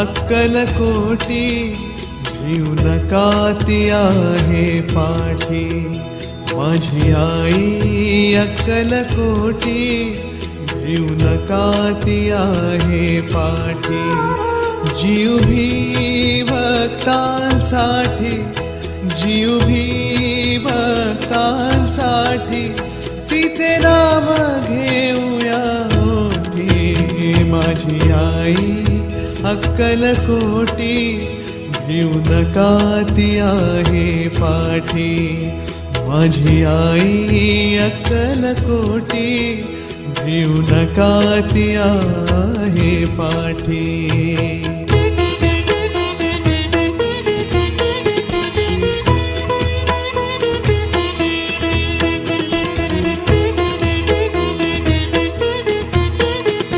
अक्कलकोटी भिऊ नका ती आहे पाठी, माझी आई अक्कलकोटी भिऊ नका ती आहे पाठी. जीव भी भक्तांसाठी, जीव भी भक्तांसाठी तिचे नाम घेऊया ओठी. माझी आई अक्कलकोटी भिऊ नका ती आहे पाठी, माझी आई अक्कलकोटी भिऊ नका ती आहे पाठी.